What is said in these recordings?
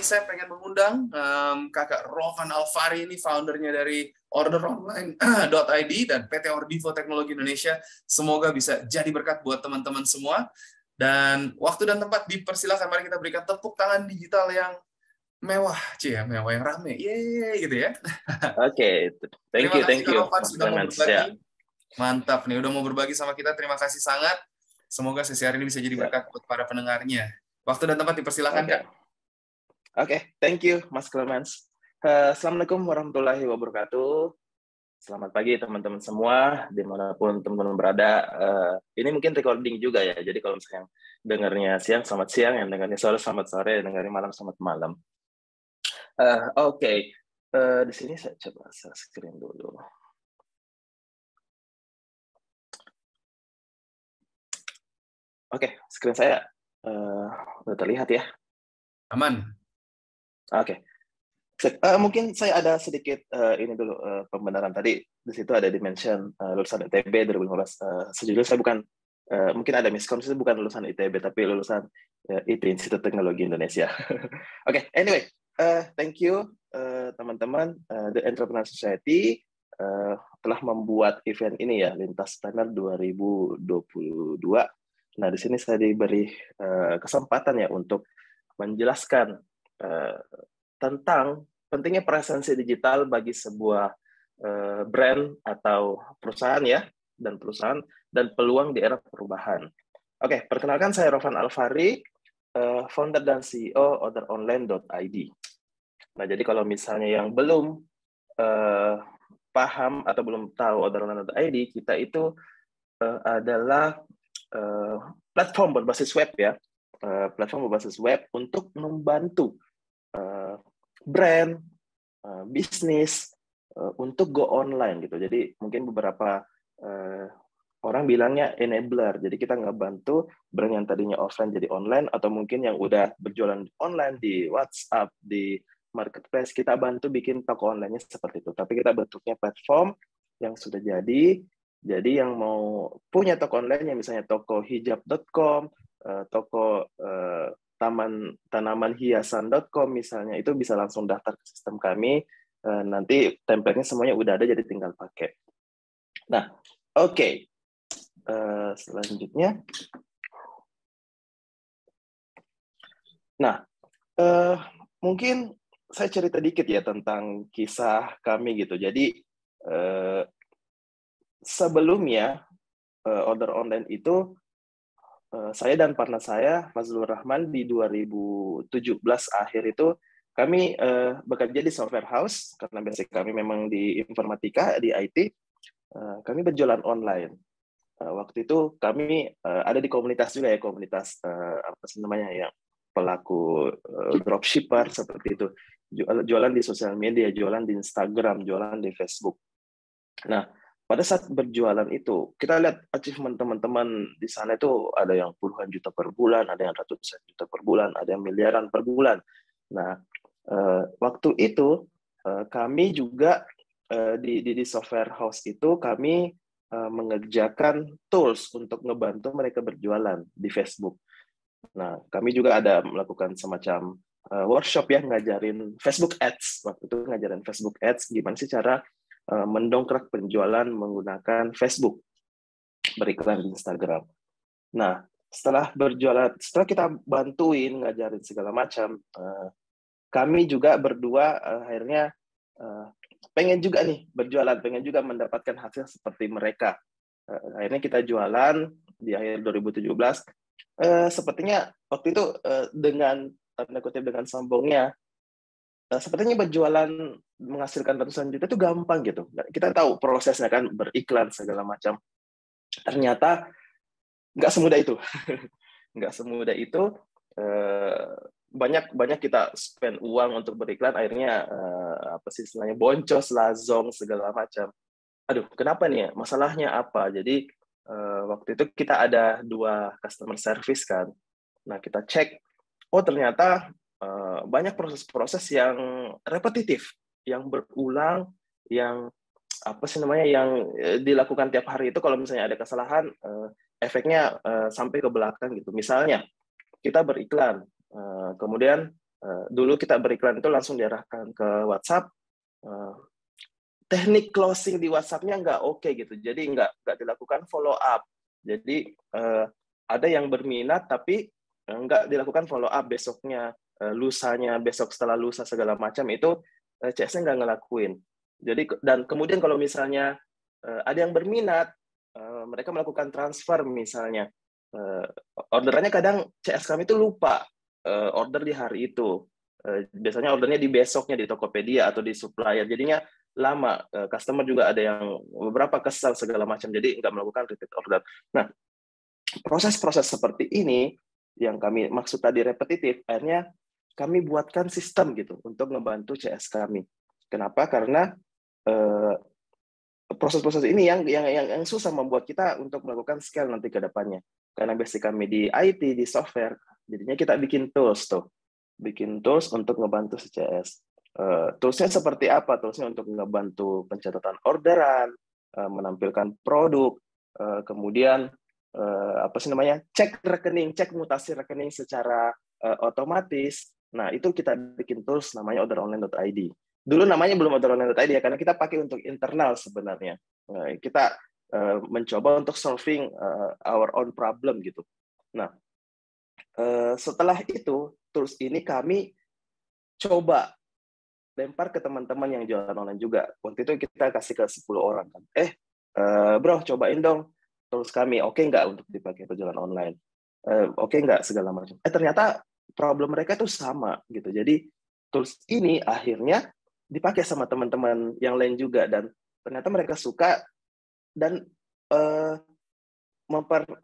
saya pengen mengundang Kakak Rovan Alfari, ini foundernya dari orderonline.id dan PT Ordivo Teknologi Indonesia. Semoga bisa jadi berkat buat teman-teman semua. Dan waktu dan tempat dipersilakan, mari kita berikan tepuk tangan digital yang mewah, mewah yang rame, yeay gitu ya. Oke, thank Terima you, kasih Kak Rovan Mas sudah mau Clemens. berbagi. Ya. Mantap nih, udah mau berbagi sama kita. Terima kasih sangat. Semoga sesi hari ini bisa jadi berkat buat para pendengarnya. Waktu dan tempat dipersilakan, Kak. Oke, thank you, Mas Clemens. Assalamualaikum warahmatullahi wabarakatuh. Selamat pagi teman-teman semua, dimanapun teman-teman berada. Ini mungkin recording juga ya, jadi kalau misalnya dengarnya siang, selamat siang, yang dengarnya sore, selamat sore, yang dengarnya malam, selamat malam. Oke. Di sini saya coba share screen dulu. Oke, screen saya udah terlihat ya? Aman. Oke. Mungkin saya ada sedikit ini dulu pembenaran tadi. Di situ ada dimension lulusan ITB 2015. Sejujurnya saya bukan, mungkin ada miskonsepsi, bukan lulusan ITB, tapi lulusan IT, Institut Teknologi Indonesia. Oke, anyway, thank you teman-teman. The Entrepreneur Society telah membuat event ini ya, Lintas Planner 2022. Nah, di sini saya diberi kesempatan ya untuk menjelaskan tentang pentingnya presensi digital bagi sebuah brand atau perusahaan ya, dan peluang di era perubahan. Oke, perkenalkan saya Rovan Alfari, founder dan CEO orderonline.id. Nah, jadi kalau misalnya yang belum paham atau belum tahu orderonline.id, kita itu adalah platform berbasis web ya, platform berbasis web untuk membantu brand, bisnis untuk go online gitu. Jadi mungkin beberapa orang bilangnya enabler. Jadi kita ngebantu brand yang tadinya offline jadi online, atau mungkin yang udah berjualan online di WhatsApp, di marketplace, kita bantu bikin toko online-nya seperti itu. Tapi kita bentuknya platform yang sudah jadi. Jadi yang mau punya toko online, yang misalnya toko hijab.com, toko tanaman hiasan.com misalnya, itu bisa langsung daftar ke sistem kami. Nanti template-nya semuanya udah ada, jadi tinggal pakai. Nah, oke. Selanjutnya. Nah, mungkin saya cerita dikit ya tentang kisah kami gitu. Jadi, sebelumnya order online itu saya dan partner saya, Fazlur Rahman, di 2017 akhir itu kami bekerja di software house, karena basic kami memang di informatika, di IT, kami berjualan online. Waktu itu kami ada di komunitas juga ya, komunitas apa sih namanya, yang pelaku dropshipper seperti itu, jualan di sosial media, jualan di Instagram, jualan di Facebook. Nah, pada saat berjualan itu, kita lihat achievement teman-teman di sana itu ada yang puluhan juta per bulan, ada yang ratusan juta per bulan, ada yang miliaran per bulan. Nah, waktu itu kami juga di software house itu kami mengerjakan tools untuk ngebantu mereka berjualan di Facebook. Nah, kami juga ada melakukan semacam workshop ya, ngajarin Facebook Ads. Waktu itu ngajarin Facebook Ads, gimana sih cara mendongkrak penjualan menggunakan Facebook, beriklan di Instagram. Nah, setelah kita bantuin, ngajarin segala macam, kami juga berdua akhirnya pengen juga nih berjualan, pengen juga mendapatkan hasil seperti mereka. Akhirnya kita jualan di akhir 2017. Sepertinya waktu itu dengan tanda kutip dengan sombongnya, sepertinya berjualan menghasilkan ratusan juta itu gampang gitu. Kita tahu prosesnya kan, beriklan segala macam. Ternyata nggak semudah itu. Nggak semudah itu. Banyak kita spend uang untuk beriklan, akhirnya apa sih istilahnya, boncos lah, zong segala macam. Aduh, kenapa nih ya? Masalahnya apa? Jadi waktu itu kita ada 2 customer service kan. Nah, kita cek, oh ternyata banyak proses-proses yang repetitif, yang berulang, yang apa sih namanya, yang dilakukan tiap hari itu. Kalau misalnya ada kesalahan, efeknya sampai ke belakang gitu. Misalnya kita beriklan, kemudian Dulu kita beriklan itu langsung diarahkan ke WhatsApp. Teknik closing di WhatsApp-nya nggak oke gitu, jadi nggak dilakukan follow up. Jadi ada yang berminat tapi nggak dilakukan follow up besoknya, lusanya, besok setelah lusa segala macam itu CS-nya nggak ngelakuin. Jadi dan kemudian kalau misalnya ada yang berminat, mereka melakukan transfer misalnya, orderannya kadang CS kami itu lupa order di hari itu. Biasanya ordernya di besoknya di Tokopedia atau di supplier, jadinya lama. Customer juga ada yang beberapa kesal segala macam, jadi nggak melakukan repeat order. Nah, proses-proses seperti ini yang kami maksud tadi repetitif, akhirnya kami buatkan sistem gitu untuk membantu CS kami. Kenapa? Karena proses-proses ini yang susah membuat kita untuk melakukan scale nanti ke depannya. Karena basic kami di IT, di software, jadinya kita bikin tools tuh. Bikin tools untuk ngebantu si CS. Toolsnya seperti apa? Toolsnya untuk ngebantu pencatatan orderan, menampilkan produk, kemudian cek rekening, cek mutasi rekening secara otomatis. Nah, itu kita bikin tools namanya orderonline.id. Dulu namanya belum orderonline.id ya, karena kita pakai untuk internal sebenarnya. Kita mencoba untuk solving our own problem gitu. Nah, setelah itu, tools ini kami coba lempar ke teman-teman yang jualan online juga. Waktu itu kita kasih ke 10 orang kan. Bro, cobain dong tools kami. Oke nggak untuk dipakai jualan online? Oke nggak segala macam. Ternyata problem mereka itu sama gitu. Jadi tools ini akhirnya dipakai sama teman-teman yang lain juga, dan ternyata mereka suka dan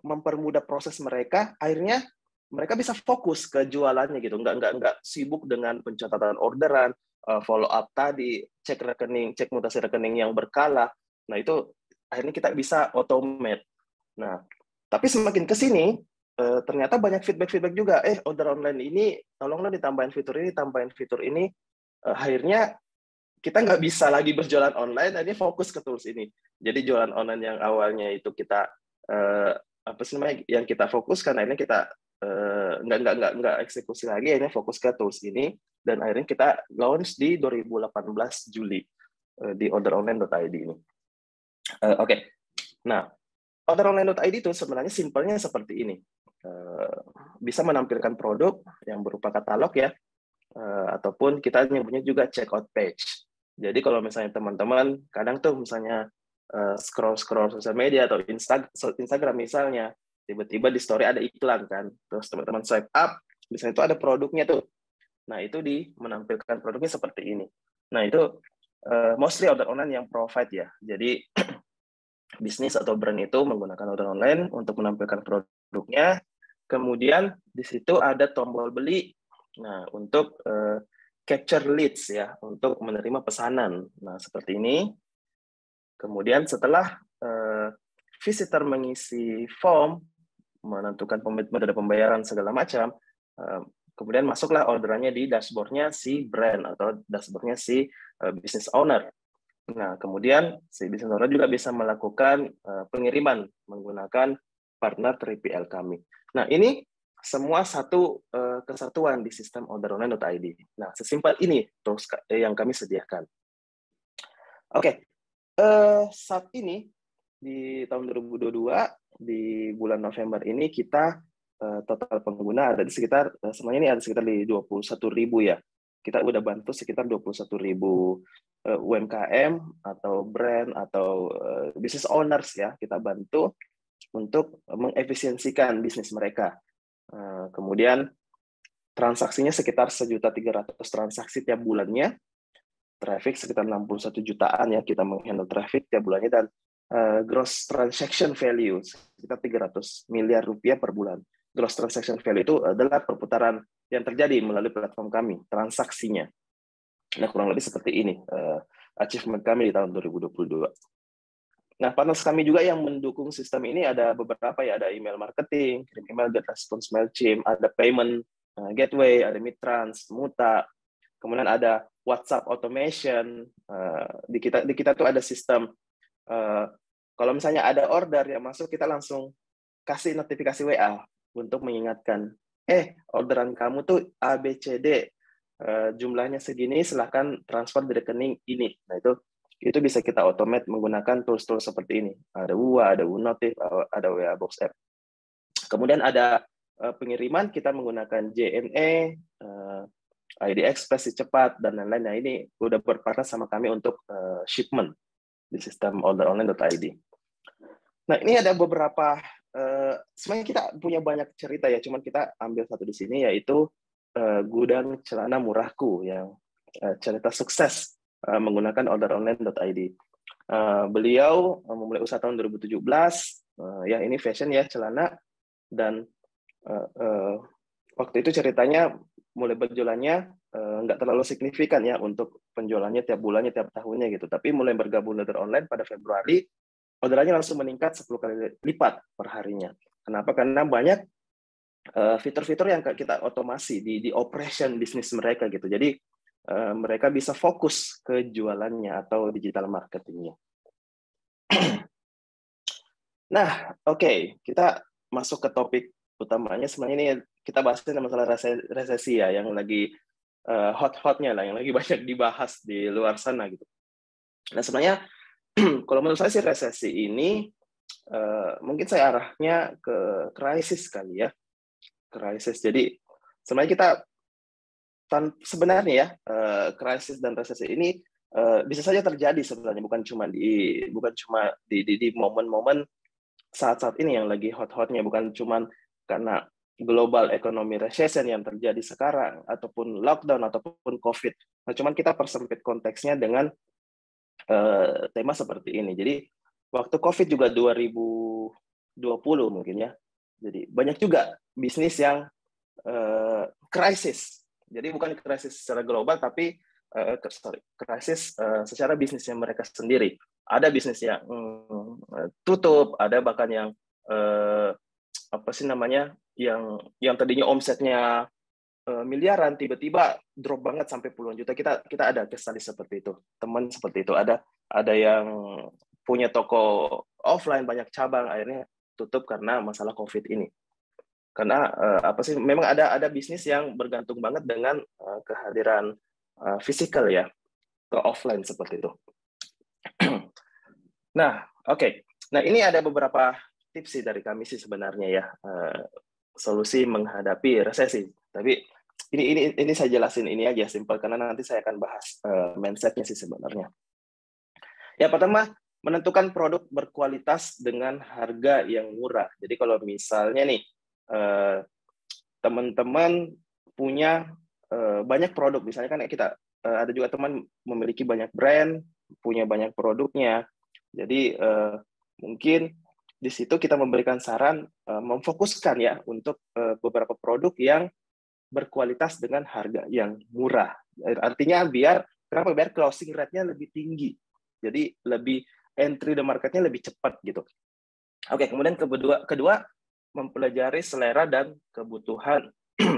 mempermudah proses mereka. Akhirnya mereka bisa fokus ke jualannya gitu, nggak sibuk dengan pencatatan orderan, follow up tadi, cek rekening, cek mutasi rekening yang berkala. Nah, itu akhirnya kita bisa automate. Nah, tapi semakin ke sini ternyata banyak feedback juga, order online ini tolonglah ditambahin fitur ini, tambahin fitur ini. Akhirnya kita nggak bisa lagi berjualan online, akhirnya fokus ke tools ini. Jadi jualan online yang awalnya itu kita yang kita fokuskan, akhirnya kita nggak eksekusi lagi, akhirnya fokus ke tools ini, dan akhirnya kita launch di 2018 Juli di orderonline.id ini. Oke. Nah, orderonline.id itu sebenarnya simpelnya seperti ini. Bisa menampilkan produk yang berupa katalog ya, ataupun kita nyebutnya juga checkout page. Jadi kalau misalnya teman-teman kadang tuh misalnya scroll sosial media atau Instagram misalnya, tiba-tiba di story ada iklan kan, terus teman-teman swipe up, misalnya itu ada produknya tuh. Nah, itu menampilkan produknya seperti ini. Nah, itu mostly order online yang provide ya. Jadi bisnis atau brand itu menggunakan order online untuk menampilkan produknya. Kemudian di situ ada tombol beli. Nah, untuk capture leads ya, untuk menerima pesanan. Nah, seperti ini. Kemudian setelah visitor mengisi form, menentukan komitmen dan pembayaran segala macam, kemudian masuklah orderannya di dashboard-nya si brand atau dashboard-nya si business owner. Nah, kemudian si business owner juga bisa melakukan pengiriman menggunakan partner 3PL kami. Nah, ini semua satu kesatuan di sistem orderonline.id. Nah, sesimpel ini tools yang kami sediakan. Oke, saat ini di tahun 2022 di bulan November ini kita total pengguna ada di sekitar semuanya ini ada sekitar di 21.000 ya. Kita udah bantu sekitar 21.000 UMKM atau brand atau business owners ya, kita bantu untuk mengefisiensikan bisnis mereka. Kemudian transaksinya sekitar 1.300.000 transaksi tiap bulannya. Traffic sekitar 61 jutaan ya, kita menghandle traffic tiap bulannya, dan gross transaction value sekitar 300 miliar rupiah per bulan. Gross transaction value itu adalah perputaran yang terjadi melalui platform kami, transaksinya. Nah, kurang lebih seperti ini achievement kami di tahun 2022. Nah, partners kami juga yang mendukung sistem ini ada beberapa ya, ada email marketing, kirim email, GetResponse, Mailchimp, ada payment gateway, ada Mitrans, Muta, kemudian ada WhatsApp automation. Di kita tuh ada sistem kalau misalnya ada order yang masuk, kita langsung kasih notifikasi WA untuk mengingatkan, orderan kamu tuh ABCD jumlahnya segini, silahkan transfer di rekening ini. Nah, itu bisa kita automate menggunakan tools-tools seperti ini. Ada WUA, ada WuNotif, ada WA Box App. Kemudian ada pengiriman, kita menggunakan JNE, ID Express cepat, dan lain-lain. Nah, ini udah berpartner sama kami untuk shipment di sistem orderonline.id. Nah, ini ada beberapa, sebenarnya kita punya banyak cerita ya, cuman kita ambil satu di sini, yaitu gudang celana murahku, yang cerita sukses menggunakan orderonline.id. Beliau memulai usaha tahun 2017, ya ini fashion ya, celana, dan waktu itu ceritanya mulai berjualannya nggak terlalu signifikan ya untuk penjualannya tiap bulannya, tiap tahunnya gitu. Tapi mulai bergabung order online pada Februari, orderannya langsung meningkat 10 kali lipat per harinya. Kenapa? Karena banyak fitur-fitur yang kita otomasi di operation bisnis mereka gitu. Jadi mereka bisa fokus ke jualannya atau digital marketingnya. Nah, oke, kita masuk ke topik utamanya. Sebenarnya ini kita bahasnya masalah resesi ya, yang lagi hot-hotnya lah, yang lagi banyak dibahas di luar sana gitu. Nah, sebenarnya kalau menurut saya sih resesi ini mungkin saya arahnya ke krisis kali ya, krisis. Jadi sebenarnya kita sebenarnya ya krisis dan resesi ini bisa saja terjadi sebenarnya, bukan cuma di momen-momen saat-saat ini yang lagi hot-hotnya, bukan cuma karena global economy recession yang terjadi sekarang, ataupun lockdown, ataupun COVID. Nah, cuman kita persempit konteksnya dengan tema seperti ini. Jadi, waktu COVID juga 2020 mungkin ya, jadi banyak juga bisnis yang krisis. Jadi bukan krisis secara global, tapi krisis secara bisnisnya mereka sendiri. Ada bisnis yang tutup, ada bahkan yang apa sih namanya, yang tadinya omsetnya miliaran, tiba-tiba drop banget sampai puluhan juta. Kita ada case seperti itu, teman seperti itu. Ada yang punya toko offline banyak cabang, akhirnya tutup karena masalah COVID ini. Karena apa sih, memang ada bisnis yang bergantung banget dengan kehadiran fisikal ya, ke offline seperti itu. Nah, oke. Nah, ini ada beberapa tips sih dari kami sih sebenarnya ya, solusi menghadapi resesi. Tapi ini saya jelasin ini aja simpel, karena nanti saya akan bahas mindset-nya sih sebenarnya. Ya, pertama, menentukan produk berkualitas dengan harga yang murah. Jadi kalau misalnya nih teman-teman punya banyak produk, misalnya kan kita ada juga teman memiliki banyak brand, punya banyak produknya. Jadi mungkin di situ kita memberikan saran memfokuskan ya untuk beberapa produk yang berkualitas dengan harga yang murah. Artinya biar closing rate-nya lebih tinggi. Jadi lebih entry the market-nya lebih cepat gitu. Oke, kemudian kedua mempelajari selera dan kebutuhan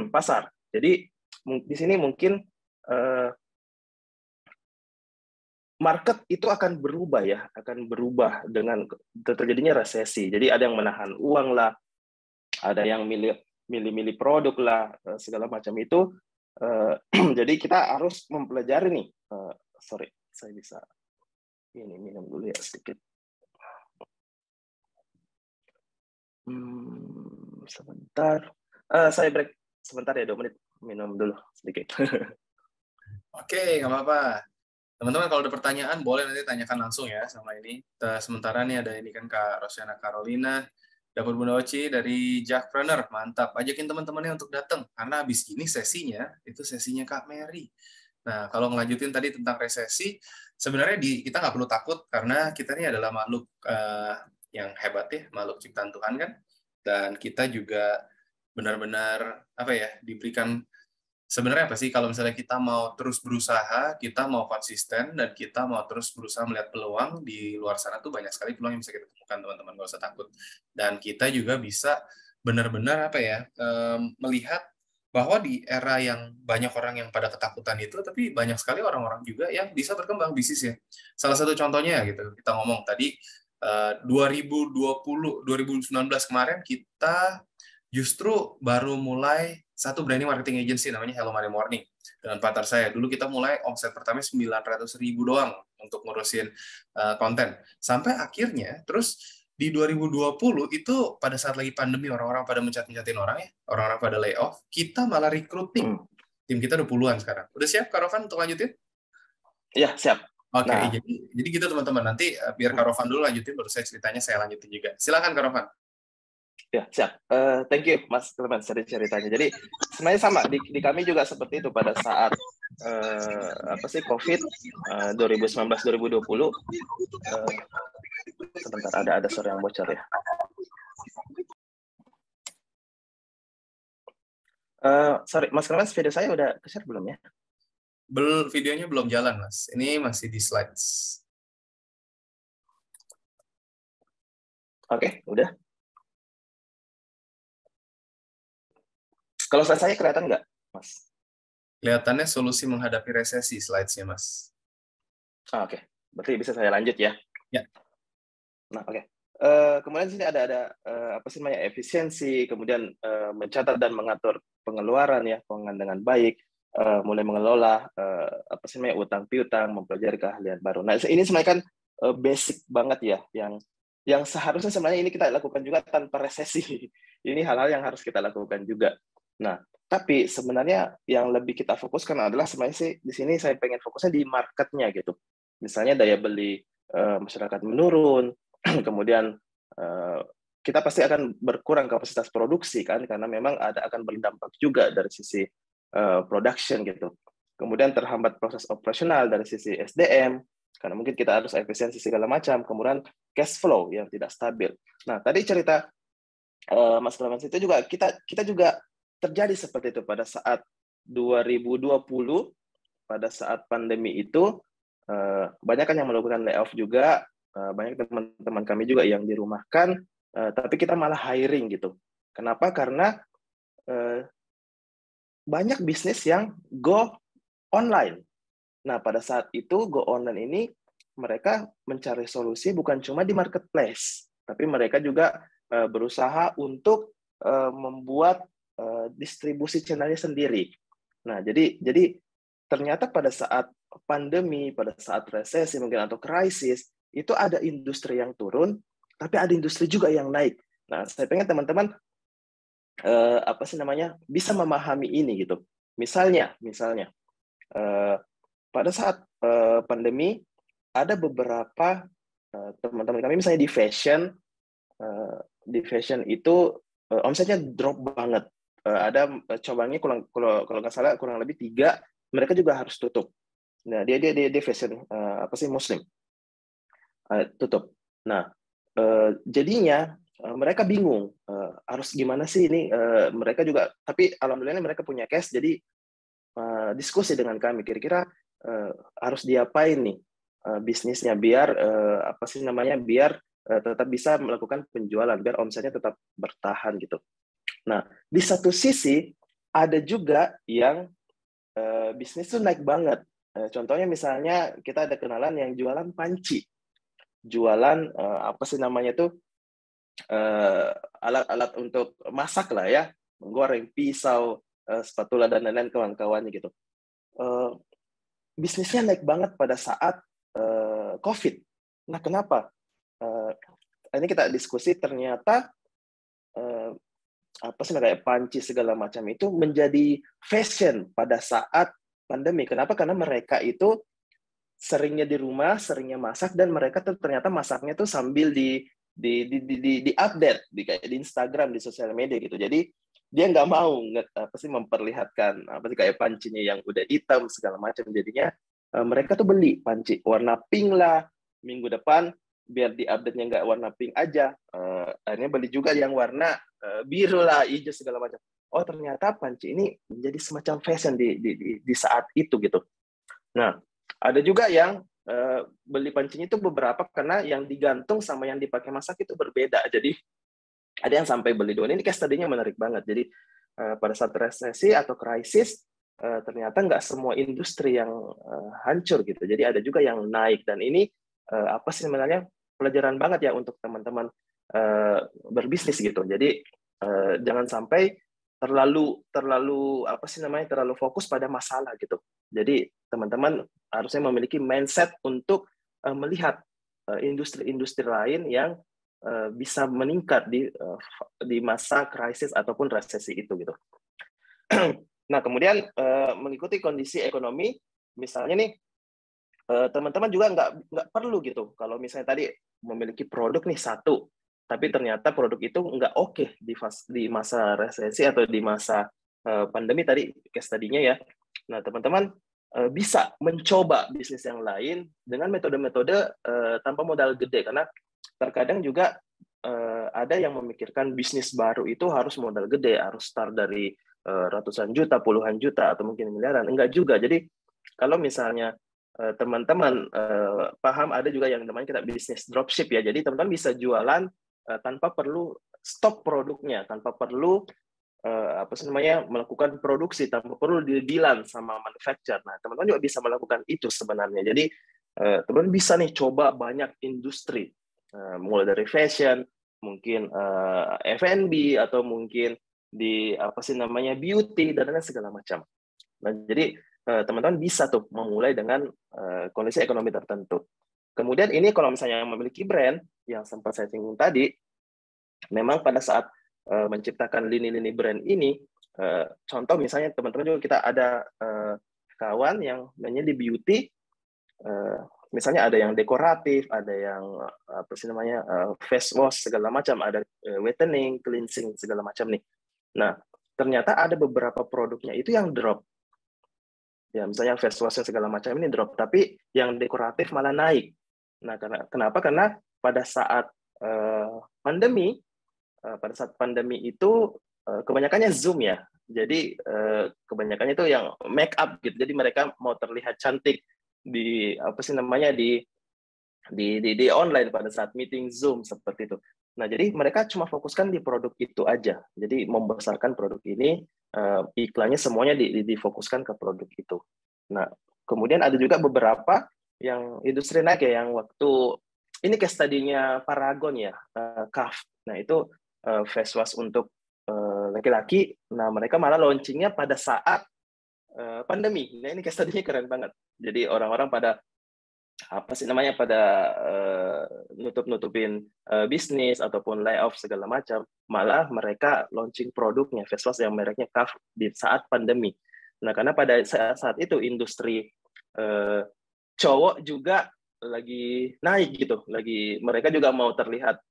pasar. Jadi di sini mungkin market itu akan berubah ya, akan berubah dengan terjadinya resesi. Jadi ada yang menahan uang lah, ada yang milih produk lah, segala macam itu. Jadi kita harus mempelajari nih. Sorry, saya bisa ini minum dulu ya sedikit. Sebentar. Saya break sebentar ya, 2 menit. Minum dulu sedikit. Oke, nggak apa-apa. Teman-teman kalau ada pertanyaan boleh nanti tanyakan langsung ya sama ini. Sementara nih ada ini kan Kak Rosiana Carolina, Dapur Bunda Oci dari Jackpreneur. Mantap, ajakin teman-temannya untuk datang karena habis ini sesinya itu sesinya Kak Mary. Nah, kalau ngelanjutin tadi tentang resesi, sebenarnya kita nggak perlu takut karena kita ini adalah makhluk yang hebat ya, makhluk ciptaan Tuhan kan. Dan kita juga benar-benar apa ya, diberikan sebenarnya apa sih, kalau misalnya kita mau terus berusaha, kita mau konsisten, dan kita mau terus berusaha melihat peluang di luar sana tuh banyak sekali peluang yang bisa kita temukan, teman-teman, nggak usah takut. Dan kita juga bisa benar-benar apa ya, melihat bahwa di era yang banyak orang yang pada ketakutan itu, tapi banyak sekali orang-orang juga yang bisa berkembang bisnisnya. Salah satu contohnya gitu, kita ngomong tadi 2019 kemarin kita justru baru mulai satu branding marketing agency namanya Hello Money Morning dengan partner saya. Dulu kita mulai omset pertama 900.000 doang untuk ngurusin konten. Sampai akhirnya terus di 2020 itu pada saat lagi pandemi orang-orang pada mencat-mencatin orang ya, orang-orang pada layoff, kita malah recruiting. Tim kita udah puluhan sekarang. Udah siap Kak Rovan untuk lanjutin? Iya, siap. Oke, Nah, jadi gitu teman-teman. Nanti biar Kak Rovan dulu lanjutin, baru saya ceritanya saya lanjutin juga. Silakan Kak Rovan. ya, siap. Thank you, Mas Clement, ceritanya. Jadi sebenarnya sama di kami juga seperti itu pada saat COVID 2019-2020. Sebentar, ada suara yang bocor ya. Sorry, Mas Clement, video saya udah ke-share belum ya? Videonya belum jalan, Mas. Ini masih di slides. Oke, udah. Kalau saya kelihatan nggak, Mas? Kelihatannya solusi menghadapi resesi slides-nya, Mas. Oke. Berarti bisa saya lanjut ya? Ya. Nah, oke. Kemudian sini ada apa sih namanya, efisiensi, kemudian mencatat dan mengatur pengeluaran ya, keuangan dengan baik, mulai mengelola apa sih namanya, utang piutang, mempelajari keahlian baru. Nah, ini sebenarnya kan basic banget ya, yang seharusnya sebenarnya ini kita lakukan juga tanpa resesi. Ini hal-hal yang harus kita lakukan juga. Nah, tapi sebenarnya yang lebih kita fokuskan adalah sebenarnya sih di sini saya pengen fokusnya di marketnya gitu. Misalnya daya beli masyarakat menurun, kemudian kita pasti akan berkurang kapasitas produksi kan, karena memang akan berdampak juga dari sisi production gitu. Kemudian terhambat proses operasional dari sisi SDM, karena mungkin kita harus efisiensi segala macam. Kemudian cash flow yang tidak stabil. Nah, tadi cerita Mas Clemens itu juga kita juga terjadi seperti itu pada saat 2020, pada saat pandemi itu banyak kan yang melakukan layoff juga, banyak teman-teman kami juga yang dirumahkan, tapi kita malah hiring gitu. Kenapa? Karena banyak bisnis yang go online. Nah, pada saat itu go online ini mereka mencari solusi bukan cuma di marketplace, tapi mereka juga berusaha untuk membuat distribusi channelnya sendiri. Nah, jadi ternyata pada saat pandemi, pada saat resesi mungkin atau krisis, itu ada industri yang turun, tapi ada industri juga yang naik. Nah, saya pengen teman-teman apa sih namanya, bisa memahami ini gitu. Misalnya pada saat pandemi ada beberapa teman-teman kami misalnya di fashion itu omsetnya drop banget. Ada cabangnya kalau nggak salah kurang lebih 3, mereka juga harus tutup. Nah, dia fashion apa sih, muslim, tutup. Nah, jadinya mereka bingung harus gimana sih ini. Mereka juga, tapi alhamdulillah mereka punya cash, jadi diskusi dengan kami kira-kira harus diapain nih bisnisnya biar apa sih namanya, biar tetap bisa melakukan penjualan, biar omsetnya tetap bertahan gitu. Nah, di satu sisi ada juga yang bisnis tuh naik banget. Contohnya misalnya kita ada kenalan yang jualan panci, jualan apa sih namanya tuh, alat-alat untuk masak lah ya, menggoreng, pisau, spatula dan lain-lain kawan-kawannya gitu. Bisnisnya naik banget pada saat COVID. Nah, kenapa? Ini kita diskusi, ternyata apa sih kayak panci segala macam itu menjadi fashion pada saat pandemi. Kenapa? Karena mereka itu seringnya di rumah, seringnya masak, dan mereka ternyata masaknya tuh sambil di update kayak di Instagram, di sosial media gitu. Jadi dia nggak mau apa sih memperlihatkan apa sih kayak pancinya yang udah hitam segala macam. Jadinya mereka tuh beli panci warna pink lah, minggu depan biar di update-nya nggak warna pink aja, akhirnya beli juga yang warna biru lah, hijau segala macam. Oh, ternyata panci ini menjadi semacam fashion di saat itu gitu. Nah, ada juga yang beli pancinya itu beberapa karena yang digantung sama yang dipakai masak itu berbeda. Jadi ada yang sampai beli 2. Ini case study-nya menarik banget. Jadi pada saat resesi atau krisis, ternyata nggak semua industri yang hancur gitu. Jadi ada juga yang naik, dan ini apa sih sebenarnya pelajaran banget ya untuk teman-teman berbisnis gitu. Jadi jangan sampai terlalu apa sih namanya, terlalu fokus pada masalah gitu. Jadi teman-teman harusnya memiliki mindset untuk melihat industri-industri lain yang bisa meningkat di masa krisis ataupun resesi itu gitu. Nah, kemudian mengikuti kondisi ekonomi, misalnya nih teman-teman juga nggak perlu gitu. Kalau misalnya tadi memiliki produk nih satu, tapi ternyata produk itu nggak oke di masa resesi atau di masa pandemi tadi, case tadinya ya. Nah, teman-teman bisa mencoba bisnis yang lain dengan metode-metode tanpa modal gede, karena terkadang juga ada yang memikirkan bisnis baru itu harus modal gede, harus start dari ratusan juta, puluhan juta, atau mungkin miliaran. Enggak juga. Jadi kalau misalnya teman-teman paham, ada juga yang namanya kita bisnis dropship ya. Jadi teman-teman bisa jualan tanpa perlu stok produknya, tanpa perlu apa sih namanya, melakukan produksi, tanpa perlu deal-dealan sama manufacturer. Nah, teman-teman juga bisa melakukan itu sebenarnya. Jadi teman-teman bisa nih coba banyak industri, mulai dari fashion, mungkin F&B, atau mungkin di apa sih namanya beauty dan lain segala macam. Nah, jadi teman-teman bisa tuh memulai dengan kondisi ekonomi tertentu. Kemudian ini kalau misalnya memiliki brand yang sempat saya singgung tadi, memang pada saat menciptakan lini-lini brand ini, contoh misalnya teman-teman juga kita ada kawan yang mainnya di beauty, misalnya ada yang dekoratif, ada yang apa sih namanya face wash segala macam, ada whitening, cleansing segala macam nih. Nah, ternyata ada beberapa produknya itu yang drop. Ya, misalnya face wash segala macam ini drop, tapi yang dekoratif malah naik. Nah, kenapa? Karena pada saat pandemi, itu kebanyakannya Zoom ya. Jadi kebanyakannya itu yang make up gitu. Jadi mereka mau terlihat cantik di apa sih namanya di online pada saat meeting Zoom seperti itu. Nah, jadi mereka cuma fokuskan di produk itu aja. Jadi membesarkan produk ini, iklannya semuanya difokuskan ke produk itu. Nah, kemudian ada juga beberapa yang industri naik ya, yang waktu ini case tadinya Paragon ya, KAF. Nah, itu face wash untuk laki-laki. Nah, mereka malah launchingnya pada saat pandemi. Nah, ini case tadinya keren banget. Jadi orang-orang pada apa sih namanya, pada nutup-nutupin bisnis ataupun layoff segala macam, malah mereka launching produknya face wash yang mereknya KAF di saat pandemi. Nah, karena pada saat itu industri cowok juga lagi naik gitu, mereka juga mau terlihat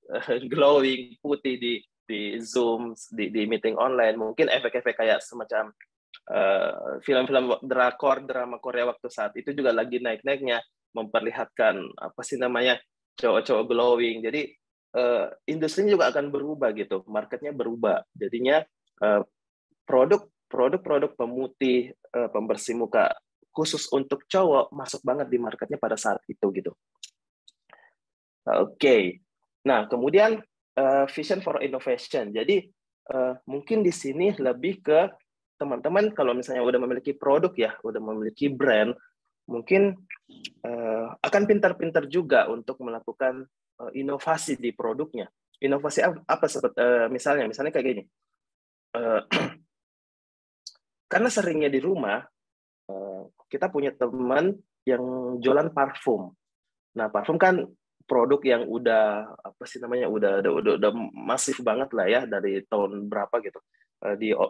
glowing, putih di Zoom, di meeting online, mungkin efek-efek kayak semacam film-film drama Korea waktu saat itu juga lagi naik-naiknya, memperlihatkan apa sih namanya, cowok-cowok glowing. Jadi industrinya juga akan berubah gitu, marketnya berubah. Jadinya produk pemutih, pembersih muka khusus untuk cowok masuk banget di marketnya pada saat itu gitu. Oke. Nah, kemudian vision for innovation. Jadi mungkin di sini lebih ke teman-teman kalau misalnya udah memiliki produk ya, udah memiliki brand, mungkin akan pintar-pintar juga untuk melakukan inovasi di produknya. Inovasi apa? Misalnya kayak gini. Karena seringnya di rumah, kita punya teman yang jualan parfum. Nah, parfum kan produk yang udah apa sih namanya, udah masif banget lah ya, dari tahun berapa gitu.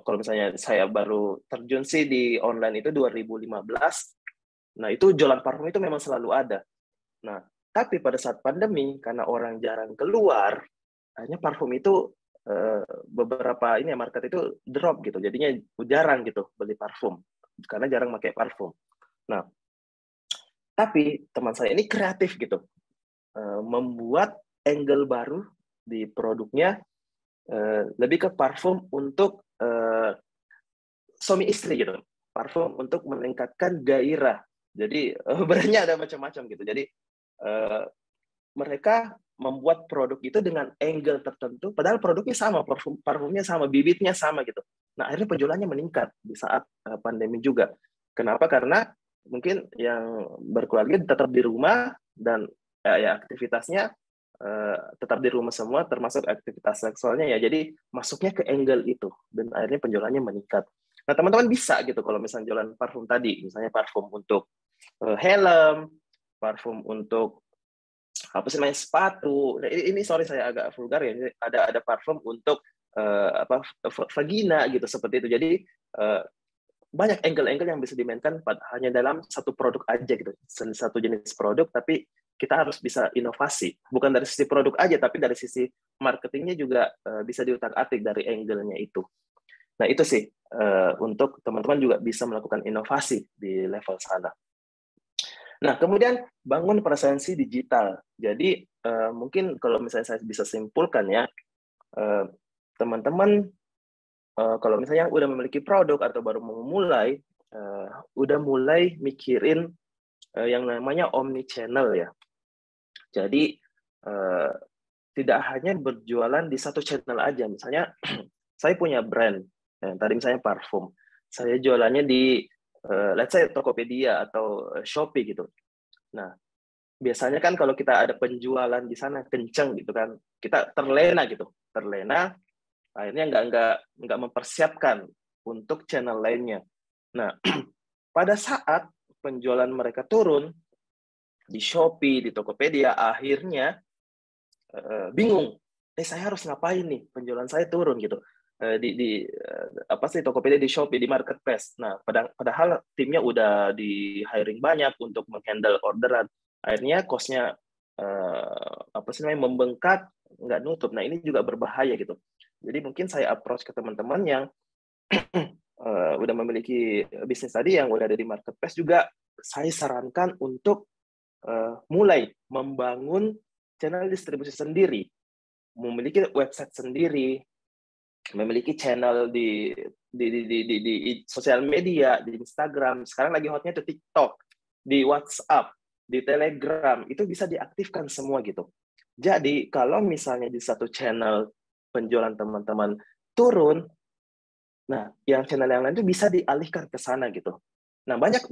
Kalau misalnya saya baru terjun sih di online itu 2015. Nah, itu jualan parfum itu memang selalu ada. Nah, tapi pada saat pandemi, karena orang jarang keluar, akhirnya parfum itu beberapa ini market itu drop gitu. Jadinya jarang gitu beli parfum, karena jarang pakai parfum. Nah, tapi teman saya ini kreatif gitu, membuat angle baru di produknya, lebih ke parfum untuk suami istri gitu, parfum untuk meningkatkan gairah. Jadi brandnya ada macam-macam gitu. Jadi mereka membuat produk itu dengan angle tertentu, padahal produknya sama, parfumnya sama, bibitnya sama gitu. Nah, akhirnya penjualannya meningkat di saat pandemi juga. Kenapa? Karena mungkin yang berkeluarga tetap di rumah dan ya aktivitasnya tetap di rumah semua, termasuk aktivitas seksualnya ya. Jadi masuknya ke angle itu dan akhirnya penjualannya meningkat. Nah, teman-teman bisa gitu kalau misalnya jualan parfum tadi, misalnya parfum untuk helm, parfum untuk apa sih namanya sepatu. Nah, ini sorry saya agak vulgar ya. Ada parfum untuk vagina gitu seperti itu. Jadi banyak angle-angle yang bisa dimainkan hanya dalam satu produk aja gitu, satu jenis produk, tapi kita harus bisa inovasi, bukan dari sisi produk aja, tapi dari sisi marketingnya juga bisa diutak-atik dari angle-nya itu. Nah itu sih untuk teman-teman juga bisa melakukan inovasi di level sana. Nah kemudian bangun presensi digital. Jadi mungkin kalau misalnya saya bisa simpulkan ya, teman-teman kalau misalnya yang udah memiliki produk atau baru mau mulai, udah mulai mikirin yang namanya omni channel ya. Jadi tidak hanya berjualan di satu channel aja. Misalnya saya punya brand, tadi misalnya parfum, saya jualannya di let's say Tokopedia atau Shopee gitu. Nah biasanya kan kalau kita ada penjualan di sana kenceng gitu kan, kita terlena gitu, akhirnya nggak mempersiapkan untuk channel lainnya. Nah, pada saat penjualan mereka turun di Shopee, di Tokopedia, akhirnya bingung. Saya harus ngapain nih? Penjualan saya turun gitu. Di Tokopedia, di Shopee, di marketplace. Nah, padahal timnya udah di hiring banyak untuk menghandle orderan. Akhirnya cost-nya membengkak, nggak nutup. Nah, ini juga berbahaya gitu. Jadi mungkin saya approach ke teman-teman yang udah memiliki bisnis tadi, yang udah ada di marketplace juga, saya sarankan untuk mulai membangun channel distribusi sendiri, memiliki website sendiri, memiliki channel di sosial media, di Instagram. Sekarang lagi hotnya itu TikTok, di WhatsApp, di Telegram, itu bisa diaktifkan semua gitu. Jadi kalau misalnya di satu channel penjualan teman-teman turun, nah yang channel yang lain itu bisa dialihkan ke sana gitu. Nah banyak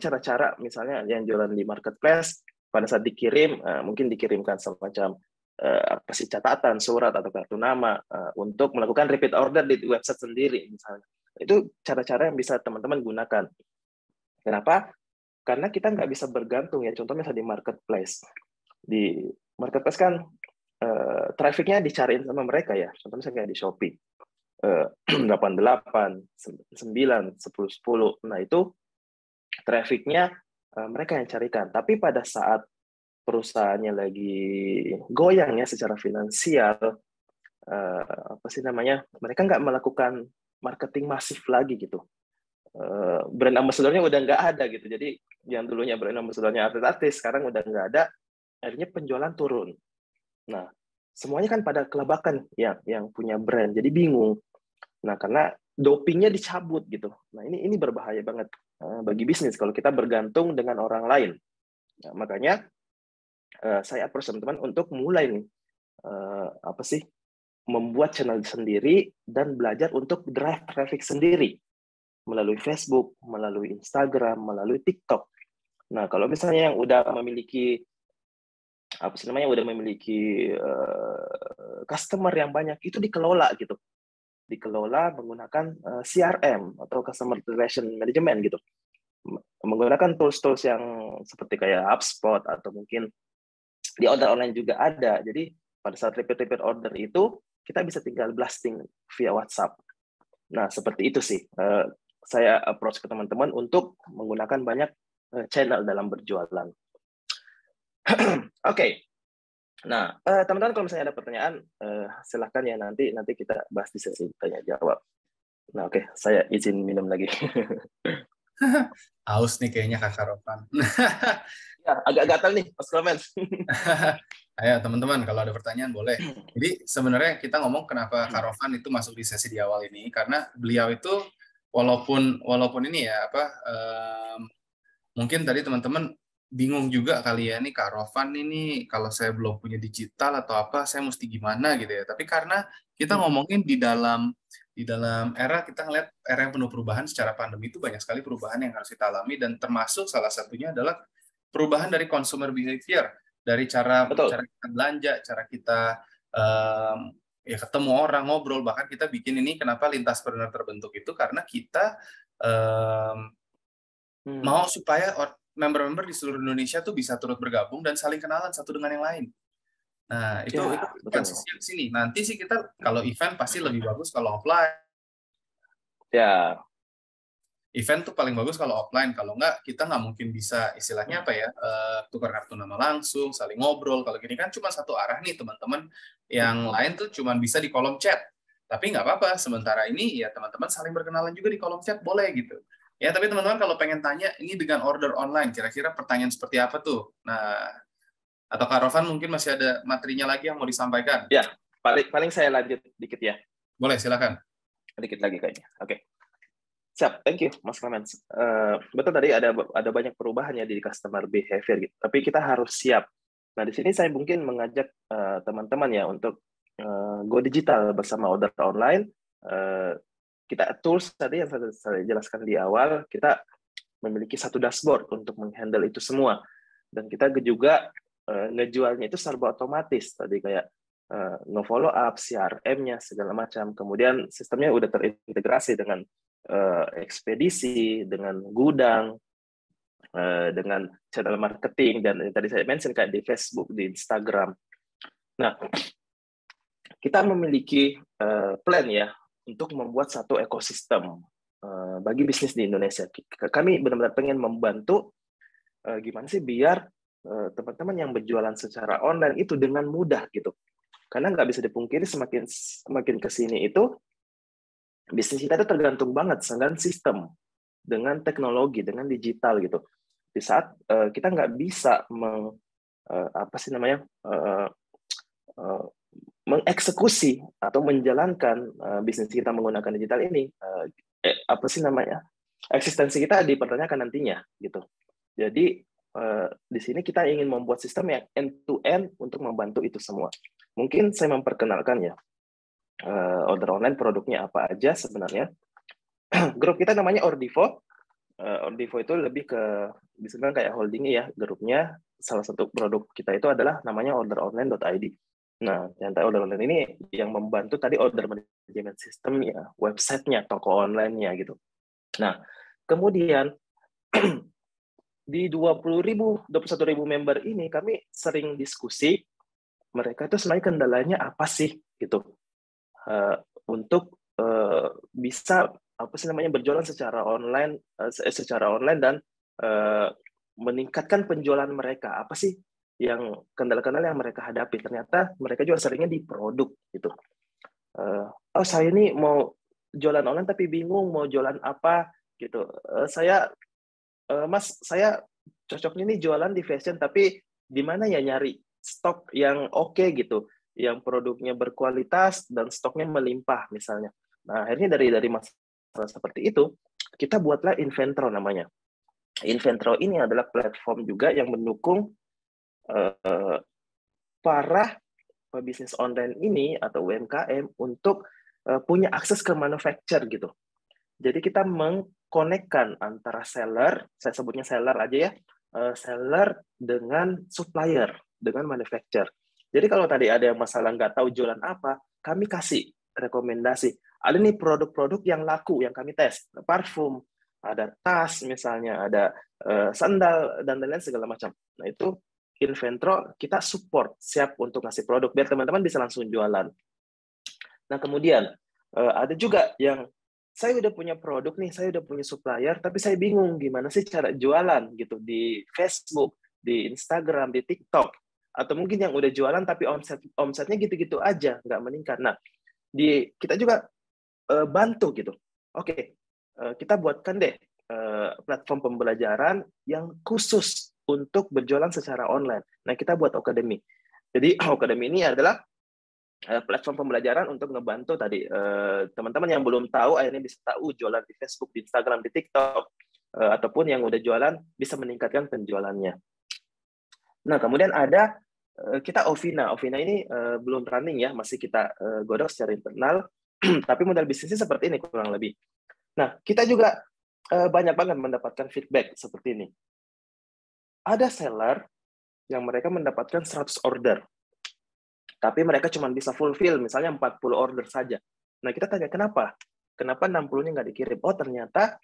cara-cara, misalnya yang jualan di marketplace pada saat dikirim mungkin dikirimkan semacam catatan, surat atau kartu nama untuk melakukan repeat order di website sendiri misalnya. Itu cara-cara yang bisa teman-teman gunakan. Kenapa? Karena kita nggak bisa bergantung ya. Contohnya misalnya di marketplace. Di marketplace kan trafficnya dicariin sama mereka ya. Contohnya misalnya kayak di Shopee. 88, 9, 10, 10. Nah itu trafficnya mereka yang carikan. Tapi pada saat perusahaannya lagi goyang ya secara finansial, mereka nggak melakukan marketing masif lagi gitu. Brand ambassador-nya udah nggak ada gitu. Jadi yang dulunya brand ambassador-nya artis-artis, sekarang udah nggak ada, akhirnya penjualan turun. Nah, semuanya kan pada kelabakan yang punya brand, jadi bingung. Nah, karena dopingnya dicabut gitu. Nah, ini berbahaya banget bagi bisnis kalau kita bergantung dengan orang lain. Nah, makanya saya approach teman-teman untuk mulai nih membuat channel sendiri dan belajar untuk drive traffic sendiri melalui Facebook, melalui Instagram, melalui TikTok. Nah, kalau misalnya yang udah memiliki customer yang banyak, itu dikelola gitu. Dikelola menggunakan CRM atau Customer Relation Management gitu. Menggunakan tools-tools yang seperti kayak HubSpot atau mungkin di order online juga ada. Jadi pada saat repeat order itu, kita bisa tinggal blasting via WhatsApp. Nah, seperti itu sih. Saya approach ke teman-teman untuk menggunakan banyak channel dalam berjualan. Oke. Nah, teman-teman kalau misalnya ada pertanyaan, silahkan ya nanti kita bahas di sesi tanya jawab. Nah, oke, saya izin minum lagi. Haus nih kayaknya Kakak Rovan. Ya, agak gatal nih, Mas Clement. Ayo teman-teman, kalau ada pertanyaan boleh. Jadi sebenarnya kita ngomong kenapa Kak Rovan itu masuk di sesi di awal ini, karena beliau itu walaupun ini ya mungkin tadi teman-teman bingung juga kali ya, nih Kak Rovan ini kalau saya belum punya digital atau apa, saya mesti gimana gitu ya. Tapi karena kita ngomongin di dalam era, kita ngeliat era yang penuh perubahan secara pandemi, itu banyak sekali perubahan yang harus kita alami, dan termasuk salah satunya adalah perubahan dari consumer behavior. Dari cara Betul. kita belanja, cara kita ya ketemu orang, ngobrol, bahkan kita bikin ini kenapa Lintaspreneur terbentuk itu karena kita mau supaya member-member di seluruh Indonesia tuh bisa turut bergabung dan saling kenalan satu dengan yang lain. Nah, itu Ya, kan betul. sini. Nanti sih kita kalau event pasti lebih bagus kalau offline. Ya, Event tuh paling bagus kalau offline. Kalau nggak, kita nggak mungkin bisa istilahnya apa ya, tukar kartu nama langsung, saling ngobrol. Kalau gini kan cuma satu arah nih teman-teman. Yang lain tuh cuma bisa di kolom chat. Tapi nggak apa-apa. Sementara ini ya teman-teman saling berkenalan juga di kolom chat boleh gitu. Ya, tapi teman-teman kalau pengen tanya ini dengan order online, kira-kira pertanyaan seperti apa tuh? Nah, atau Kak Rovan mungkin masih ada materinya lagi yang mau disampaikan? ya. Paling saya lanjut dikit ya. Boleh, silakan. Dikit lagi kayaknya. Oke. Siap, thank you, Mas Clemens. Betul tadi ada banyak perubahan ya di customer behavior gitu. Tapi kita harus siap. Nah, di sini saya mungkin mengajak teman-teman ya untuk go digital bersama order online. Kita tools tadi yang saya jelaskan di awal, kita memiliki satu dashboard untuk menghandle itu semua. Dan kita juga ngejualnya itu serba otomatis. Tadi kayak nge-follow up, CRM-nya, segala macam. Kemudian sistemnya udah terintegrasi dengan ekspedisi, dengan gudang, dengan channel marketing, dan tadi saya mention kayak di Facebook, di Instagram. Nah, kita memiliki plan ya untuk membuat satu ekosistem bagi bisnis di Indonesia. Kami benar-benar pengen membantu gimana sih biar teman-teman yang berjualan secara online itu dengan mudah gitu. Karena nggak bisa dipungkiri semakin ke sini itu bisnis kita itu tergantung banget dengan sistem, dengan teknologi, dengan digital gitu. Di saat kita nggak bisa mengeksekusi atau menjalankan bisnis kita menggunakan digital ini, eksistensi kita dipertanyakan nantinya gitu. Jadi di sini kita ingin membuat sistem yang end to end untuk membantu itu semua. Mungkin saya memperkenalkan ya order online produknya apa aja sebenarnya. Grup kita namanya Ordivo. Ordivo itu lebih ke bisa bilang kayak holdingnya ya grupnya. Salah satu produk kita itu adalah namanya orderonline.id. Nah, yang order online ini yang membantu tadi order management system ya, websitenya, toko online-nya gitu. Nah, kemudian di 21.000 member ini kami sering diskusi mereka itu sebenarnya kendalanya apa sih gitu untuk bisa berjualan secara online dan meningkatkan penjualan mereka. Apa sih yang kendala-kendala yang mereka hadapi? Ternyata mereka juga seringnya di produk gitu. Saya ini mau jualan online tapi bingung mau jualan apa gitu. Mas, saya cocoknya nih jualan di fashion, tapi di mana ya nyari stok yang oke gitu, yang produknya berkualitas dan stoknya melimpah misalnya. Nah, akhirnya dari masalah seperti itu, kita buatlah Inventro namanya. Inventro ini adalah platform juga yang mendukung para pebisnis online ini atau UMKM untuk punya akses ke manufacture gitu. Jadi kita mengkonekkan antara seller, saya sebutnya seller aja ya, seller dengan supplier, dengan manufacturer. Jadi kalau tadi ada yang masalah nggak tahu jualan apa, kami kasih rekomendasi. Ada nih produk-produk yang laku, yang kami tes. Parfum, ada tas misalnya, ada sandal, dan lain-lain segala macam. Nah itu Inventro kita support, siap untuk ngasih produk, biar teman-teman bisa langsung jualan. Nah kemudian, ada juga yang saya udah punya produk nih, saya udah punya supplier, tapi saya bingung gimana sih cara jualan gitu di Facebook, di Instagram, di TikTok, atau mungkin yang udah jualan tapi omsetnya gitu-gitu aja, nggak meningkat. Nah, kita juga bantu gitu. Oke, kita buatkan deh platform pembelajaran yang khusus untuk berjualan secara online. Nah, kita buat Akademi. Jadi Akademi ini adalah platform pembelajaran untuk ngebantu tadi teman-teman yang belum tahu akhirnya bisa tahu jualan di Facebook, di Instagram, di TikTok, ataupun yang udah jualan bisa meningkatkan penjualannya. Nah, kemudian ada kita Ovina. Ovina ini belum running ya, masih kita godok secara internal, tapi modal bisnisnya seperti ini kurang lebih. Nah, kita juga banyak banget mendapatkan feedback seperti ini. Ada seller yang mereka mendapatkan 100 order. Tapi mereka cuma bisa fulfill misalnya 40 order saja. Nah, kita tanya kenapa? Kenapa 60-nya nggak dikirim? Oh, ternyata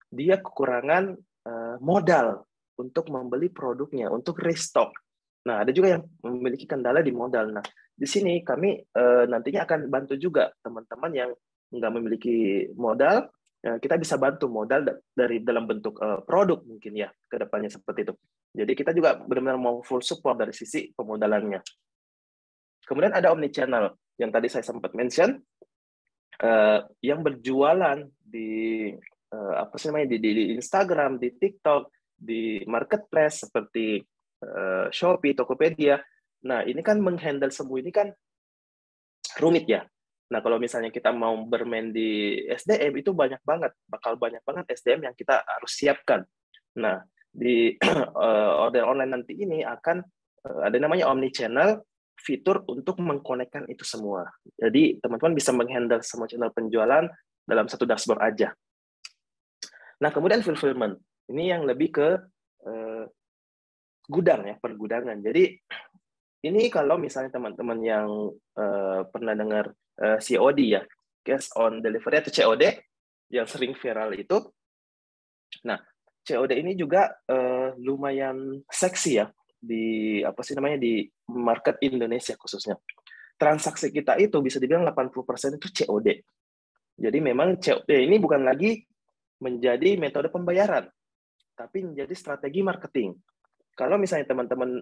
dia kekurangan modal untuk membeli produknya, untuk restock. Nah, ada juga yang memiliki kendala di modal. Nah, di sini kami nantinya akan bantu juga teman-teman yang nggak memiliki modal. Kita bisa bantu modal dari dalam bentuk produk mungkin ya, ke depannya seperti itu. Jadi kita juga benar-benar mau full support dari sisi pemodalannya. Kemudian ada omnichannel yang tadi saya sempat mention, yang berjualan di apa sih namanya di Instagram, di TikTok, di marketplace seperti Shopee, Tokopedia. Nah, ini kan menghandle semua ini kan rumit ya. Nah, kalau misalnya kita mau bermain di SDM itu bakal banyak banget SDM yang kita harus siapkan. Nah, di order online nanti ini akan ada namanya omnichannel, fitur untuk mengkonekkan itu semua. Jadi teman-teman bisa menghandle semua channel penjualan dalam satu dashboard aja. Nah, kemudian fulfillment. Ini yang lebih ke gudang ya, pergudangan. Jadi ini kalau misalnya teman-teman yang pernah dengar COD ya, cash on delivery atau COD yang sering viral itu. Nah, COD ini juga lumayan seksi ya di apa sih namanya di market Indonesia khususnya. Transaksi kita itu bisa dibilang 80% itu COD. Jadi memang COD ini bukan lagi menjadi metode pembayaran, tapi menjadi strategi marketing. Kalau misalnya teman-teman,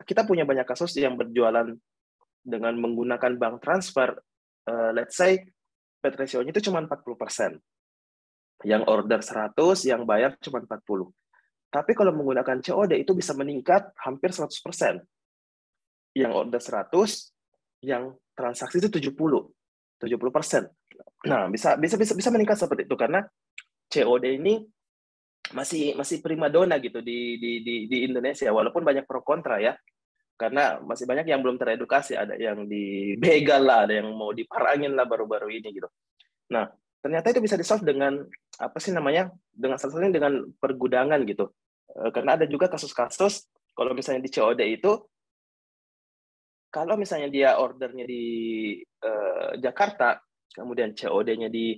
kita punya banyak kasus yang berjualan dengan menggunakan bank transfer, let's say, pay ratio-nya itu cuma 40%. Yang order 100, yang bayar cuma 40. Tapi kalau menggunakan COD itu bisa meningkat hampir 100%. Yang order 100, yang transaksi itu 70%. Nah, bisa meningkat seperti itu karena COD ini masih primadona gitu di Indonesia, walaupun banyak pro kontra ya. Karena masih banyak yang belum teredukasi, ada yang dibegal lah, ada yang mau diparangin lah baru-baru ini gitu. Nah, ternyata itu bisa di-solve dengan apa sih namanya? Dengan salah satunya dengan pergudangan gitu. Karena ada juga kasus-kasus kalau misalnya di COD itu kalau misalnya dia ordernya di Jakarta, kemudian COD-nya di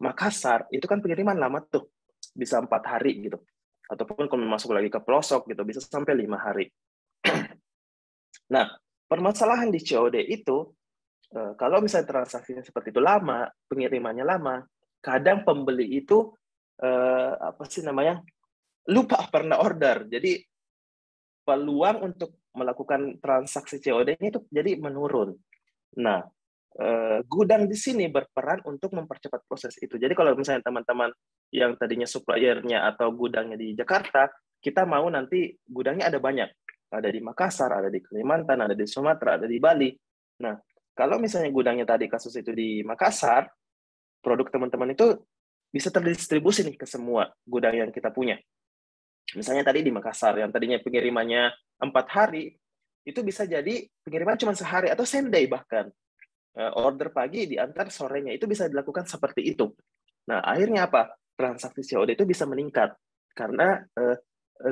Makassar, itu kan pengiriman lama tuh. Bisa 4 hari gitu. Ataupun kalau masuk lagi ke pelosok gitu, bisa sampai 5 hari. Nah, permasalahan di COD itu, kalau misalnya transaksinya seperti itu lama, pengirimannya lama, kadang pembeli itu apa sih namanya lupa pernah order. Jadi peluang untuk melakukan transaksi COD-nya itu jadi menurun. Nah, gudang di sini berperan untuk mempercepat proses itu. Jadi kalau misalnya teman-teman yang tadinya suppliernya atau gudangnya di Jakarta, kita mau nanti gudangnya ada banyak. Ada di Makassar, ada di Kalimantan, ada di Sumatera, ada di Bali. Nah, kalau misalnya gudangnya tadi kasus itu di Makassar, produk teman-teman itu bisa terdistribusi nih ke semua gudang yang kita punya. Misalnya tadi di Makassar, yang tadinya pengirimannya 4 hari, itu bisa jadi pengiriman cuma sehari atau same day bahkan. Order pagi diantar sorenya, itu bisa dilakukan seperti itu. Nah, akhirnya apa? Transaksi COD itu bisa meningkat. Karena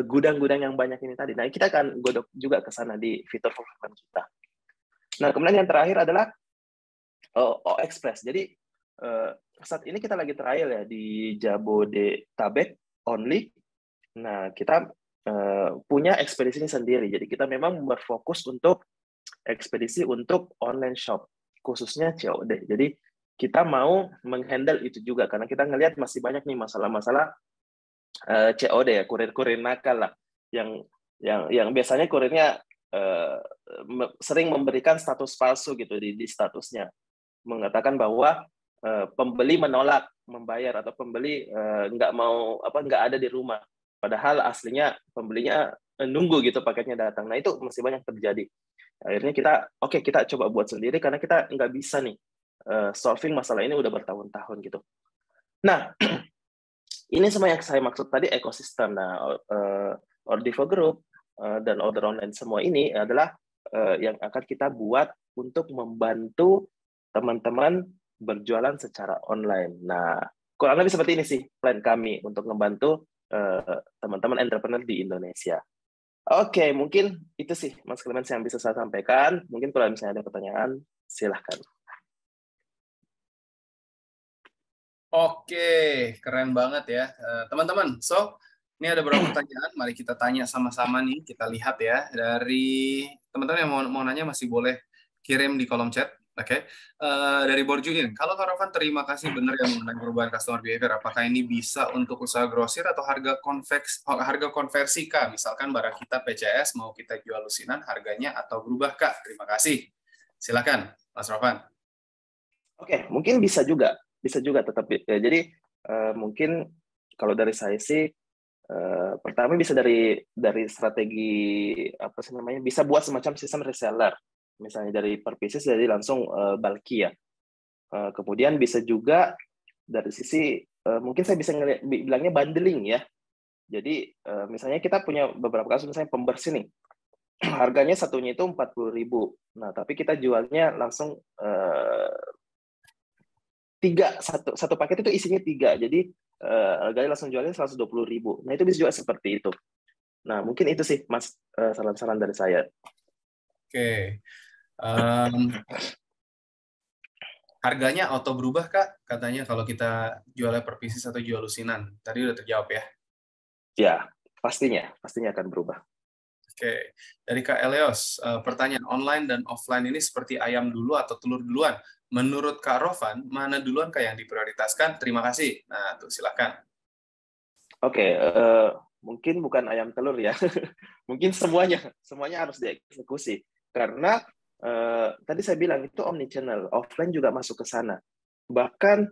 gudang-gudang yang banyak ini tadi. Nah, kita akan godok juga ke sana di fitur fulfillment kita. Nah, kemudian yang terakhir adalah O-Express. Jadi, saat ini kita lagi trial ya di Jabodetabek only. Nah, kita punya ekspedisi sendiri. Jadi, kita memang berfokus untuk ekspedisi untuk online shop, khususnya COD. Jadi, kita mau menghandle itu juga, karena kita ngelihat masih banyak nih masalah-masalah COD ya, kurir-kurir nakal lah, yang biasanya kurirnya sering memberikan status palsu gitu di statusnya, mengatakan bahwa pembeli menolak membayar atau pembeli nggak ada di rumah, padahal aslinya pembelinya nunggu gitu paketnya datang. Nah, itu masih banyak terjadi. Akhirnya kita coba buat sendiri karena kita nggak bisa nih solving masalah ini udah bertahun-tahun gitu. Nah, ini semua yang saya maksud tadi ekosistem. Nah, Ordivo Group dan order online semua ini adalah yang akan kita buat untuk membantu teman-teman berjualan secara online. Nah, kurang lebih seperti ini sih plan kami untuk membantu teman-teman entrepreneur di Indonesia. Oke, mungkin itu sih Mas Clemens yang bisa saya sampaikan. Mungkin kalau misalnya ada pertanyaan, silahkan. Oke, keren banget ya. Teman-teman, so ini ada beberapa pertanyaan, mari kita tanya sama-sama nih, kita lihat ya. Dari teman-teman yang mau nanya masih boleh kirim di kolom chat. Oke. Dari Borjuin, kalau Kak Rovan terima kasih benar ya mengenai perubahan customer behavior. Apakah ini bisa untuk usaha grosir atau harga konversi Kak? Misalkan barang kita PCS mau kita jual lusinan, harganya atau berubah Kak? Terima kasih. Silakan, Mas Rovan. Oke, mungkin bisa juga tetap ya. Jadi mungkin kalau dari saya sih pertama bisa dari strategi apa sih namanya, bisa buat semacam sistem reseller, misalnya dari per pieces jadi langsung bulky ya. Kemudian bisa juga dari sisi mungkin saya bisa bilangnya bundling ya. Jadi misalnya kita punya beberapa kasus misalnya pembersih nih, harganya satunya itu 40.000. Nah, tapi kita jualnya langsung satu paket itu isinya 3. Jadi harganya langsung jualnya 120.000. Nah, itu bisa juga seperti itu. Nah, mungkin itu sih Mas saran-saran dari saya. Oke. Harganya auto berubah, Kak? Katanya kalau kita jualnya per pieces atau jual lusinan. Tadi udah terjawab ya. Ya, pastinya akan berubah. Oke. Dari Kak Elios, pertanyaan online dan offline ini seperti ayam dulu atau telur duluan? Menurut Kak Rovan, mana duluan Kak yang diprioritaskan? Terima kasih. Nah, tuh silakan. Oke, mungkin bukan ayam telur ya. Mungkin semuanya harus dieksekusi. Karena tadi saya bilang itu omnichannel, offline juga masuk ke sana. Bahkan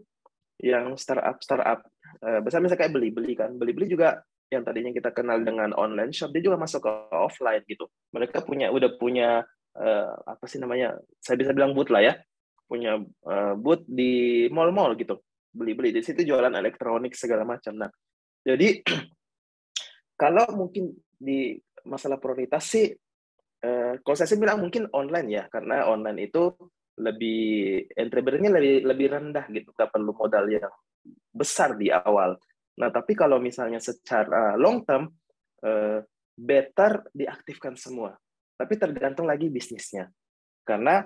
yang startup besar misalnya kayak Beli-Beli kan. Beli-Beli juga yang tadinya kita kenal dengan online shop, dia juga masuk ke offline gitu. Mereka udah punya apa sih namanya? Saya bisa bilang booth lah ya. Punya booth di mall-mall gitu. Beli-Beli di situ jualan elektronik segala macam. Nah, jadi kalau mungkin di masalah prioritas sih, kalau saya sih bilang mungkin online ya, karena online itu lebih entry barrier-nya lebih rendah gitu, nggak perlu modal yang besar di awal. Nah, tapi kalau misalnya secara long term, better diaktifkan semua. Tapi tergantung lagi bisnisnya. Karena